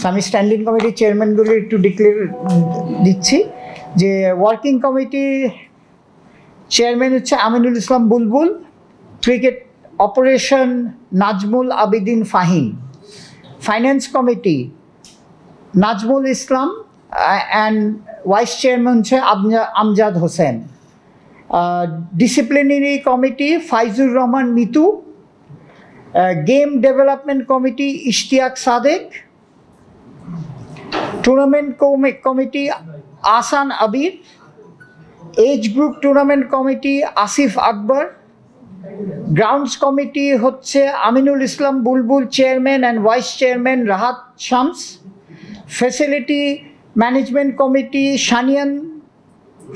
আমি স্ট্যান্ডিং কমিটির চেয়ারম্যানগুলো একটু ডিক্লেয়ার দিচ্ছি যে ওয়ার্কিং কমিটি চেয়ারম্যান হচ্ছে Aminul Islam Bulbul, cricket operation Nazmul Abedin Fahim, finance committee Nazmul Islam and vice chairman হচ্ছে Amjad Hossain, disciplinary committee Faizur Rahman Mithu, game development committee Ishtiaque Sadek, tournament committee Ahsan Abir, age group tournament committee Asif Akbar, grounds committee হচ্ছে Aminul Islam Bulbul chairman and vice chairman Rahat Shams, facility management committee Shanian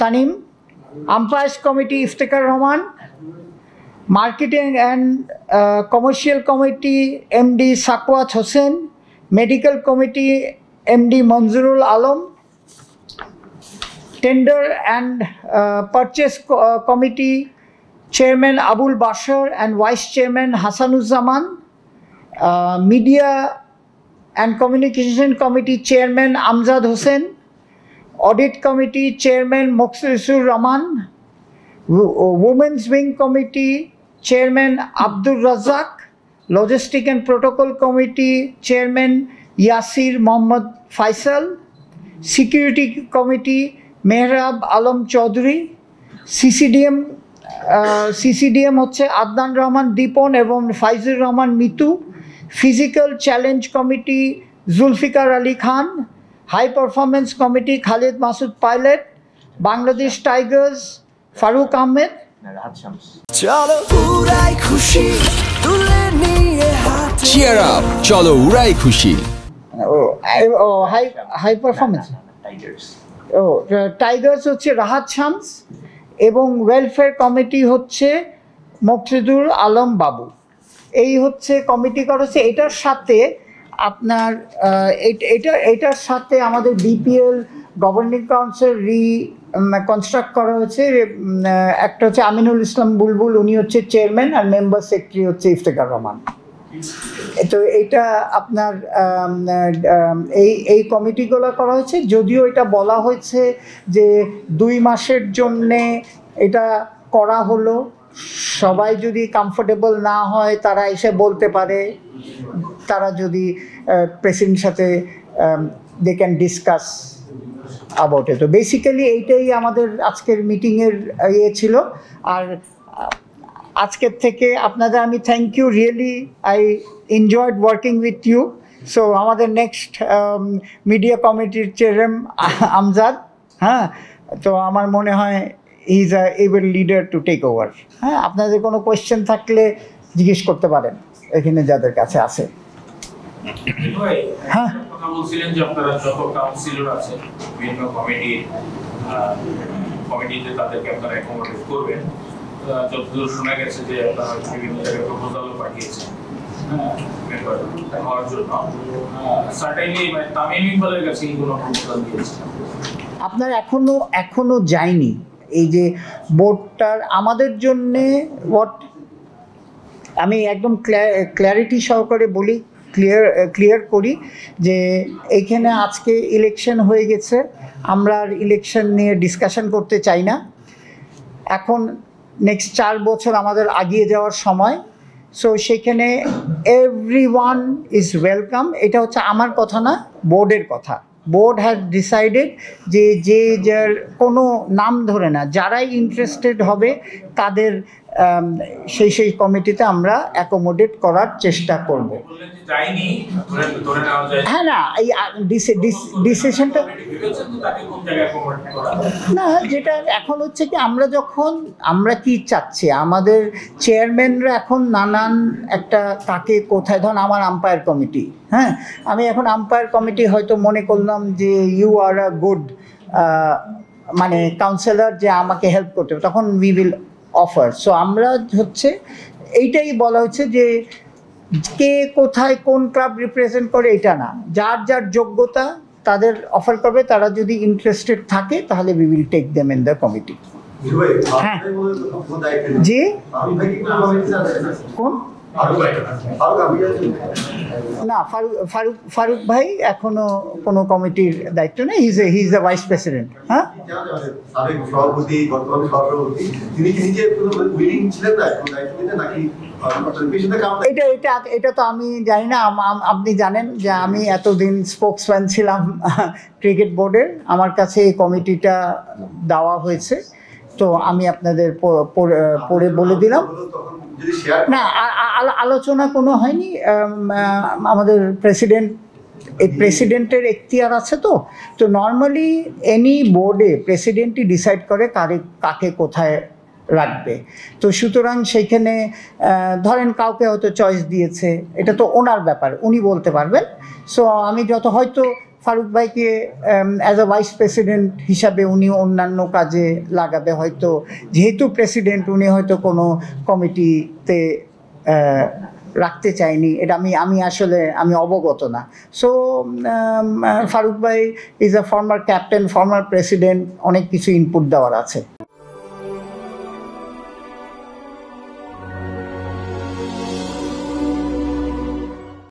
Tanim, umpires committee Iftekhar Rahman, marketing and commercial committee MD Sakhawat Hossain, medical committee MD Monjurul Alam, tender and purchase committee chairman Abul Bashar and vice chairman Hasanuzzaman, media and communication committee chairman Amjad Hossain, audit committee chairman Moksisur Rahman, women's wing committee chairman Abdur Razzak, logistic and protocol committee chairman Yasir Mohammad Faisal, security committee Mehrab Alam Chowdhury, CCDM হচ্ছে আদনান রহমান দীপন এবং Faizur Rahman Mithu, physical challenge committee Zulfiqar Ali Khan, high performance committee Khaled Mashud Pilot, Bangladesh Tigers Faruk Ahmed, চলো উড়াই খুশি তুলে নিয়ে হাত cheer up চলো উড়াই খুশি হাই পারফরমেন্স টাইগার্স হচ্ছে রাহাত শামস এবং ওয়েলফেয়ার কমিটি হচ্ছে মকসুদুর আলম বাবু। এই হচ্ছে কমিটি করা হচ্ছে। এটার সাথে আপনার এটার সাথে আমাদের বিপিএল গভর্নিং কাউন্সিল কনস্ট্রাক্ট করা হয়েছে। একটা হচ্ছে আমিনুল ইসলাম বুলবুল, উনি হচ্ছে চেয়ারম্যান, আর মেম্বার সেক্রেটারি হচ্ছে ইফতেখার রহমান। তো এইটা আপনার এই কমিটিগুলো করা হয়েছে। যদিও এটা বলা হয়েছে যে 2 মাসের জন্যে এটা করা হলো, সবাই যদি কমফোর্টেবল না হয় তারা এসে বলতে পারে, তারা যদি প্রেসিডেন্টের সাথে they can discuss about it. তো বেসিক্যালি এইটাই আমাদের আজকের মিটিংয়ের ইয়ে ছিল। আর আজকের থেকে আপনাদের আমি thank you, really I enjoyed working with you. So আমাদের নেক্সট মিডিয়া কমিটির চেয়ারম্যান আমজাদ, হ্যাঁ, তো আমার মনে হয় he is a able leader to take over. হ্যাঁ, আপনাদের কোনো কোয়েশ্চেন থাকলে জিজ্ঞেস করতে পারেন এখানে যাদের কাছে আছে। হ্যাঁ, কথা বলছিলেন যে আপনারা যত কাউন্সিলর আছে বিভিন্ন কমিটিতে তাদেরকে আপনারা অ্যাকোমোডেট করবেন। যতদূর শোনা গেছে যে আপনারা বিভিন্ন জায়গায় প্রপোজালও পাঠিয়েছেন হওয়ার জন্য। সার্টেনলি তামিম ইকবালের কাছে কোনো প্রপোজাল দিয়েছেন? আপনার এখনো যায়নি। এই যে বোর্ডটার আমাদের জন্যে আমি একদম ক্ল্যারিটি সহকারে বলি, ক্লিয়ার করি যে এইখানে আজকে ইলেকশন হয়ে গেছে, আমরা আর ইলেকশন নিয়ে ডিসকাশন করতে চাই না। এখন নেক্সট 4 বছর আমাদের আগিয়ে যাওয়ার সময়। সো সেখানে এভরিওয়ান ইজ ওয়েলকাম। এটা হচ্ছে আমার কথা না, বোর্ডের কথা। বোর্ড হ্যাজ ডিসাইডেড যে যার কোনো নাম ধরে না, যারাই ইন্টারেস্টেড হবে তাদের সেই কমিটিতে আমরা অ্যাকোমোডেট করার চেষ্টা করব। হ্যাঁ, না এই ডিসিশনটা না, যেটা এখন হচ্ছে কি আমরা কি চাচ্ছি, আমাদের চেয়ারম্যানরা এখন নানান একটা কাকে কোথায়, ধরুন আমার আম্পায়ার কমিটি, হ্যাঁ, আমি এখন আম্পায়ার কমিটি হয়তো মনে করলাম যে ইউ আর আ গুড মানে কাউন্সিলর, যে আমাকে হেল্প করতে হবে, তখন উই উইল অফার। সো আমরা হচ্ছে এইটাই বলা হচ্ছে যে কে কোথায় কোন ক্লাব রিপ্রেজেন্ট করে এটা না, যার যার যোগ্যতা তাদের অফার করবে। তারা যদি ইন্টারেস্টেড থাকে তাহলে we will take them in the committee. হ্যাঁ জি, কোন না, ফারুক ভাই এখনো কোনো কমিটির দায়িত্ব নেই, he is the vice president. হ্যাঁ, সাবেক সভাপতি, বর্তমান সভাপতি, তিনি কি নিজে উইলিং ছিলেন না কোনো দায়িত্ব নিতে, নাকি এটা তো আমি জানি না। আপনি জানেন যে আমি এতদিন স্পোকসম্যান ছিলাম ক্রিকেট বোর্ডের, আমার কাছে এই কমিটিটা দেওয়া হয়েছে, তো আমি আপনাদের পড়ে বলে দিলাম। না, আলোচনা কোনো হয়নি। আমাদের প্রেসিডেন্টের এখতিয়ার আছে, তো নর্মালি এনি বোর্ডে প্রেসিডেন্টই ডিসাইড করে কাকে কোথায় রাখবে। তো সুতরাং সেইখানে ধরেন কাউকে হয়তো চয়েস দিয়েছে, এটা তো ওনার ব্যাপার, উনি বলতে পারবেন। সো আমি হয়তো ফারুক ভাইকে অ্যাজ আ ভাইস প্রেসিডেন্ট হিসাবে উনি অন্যান্য কাজে লাগাবে, হয়তো যেহেতু প্রেসিডেন্ট উনি হয়তো কোনো কমিটিতে রাখতে চাইনি, এটা আমি আসলে অবগত না। সো ফারুক ভাই is a former captain, former president, অনেক কিছু ইনপুট দেওয়ার আছে।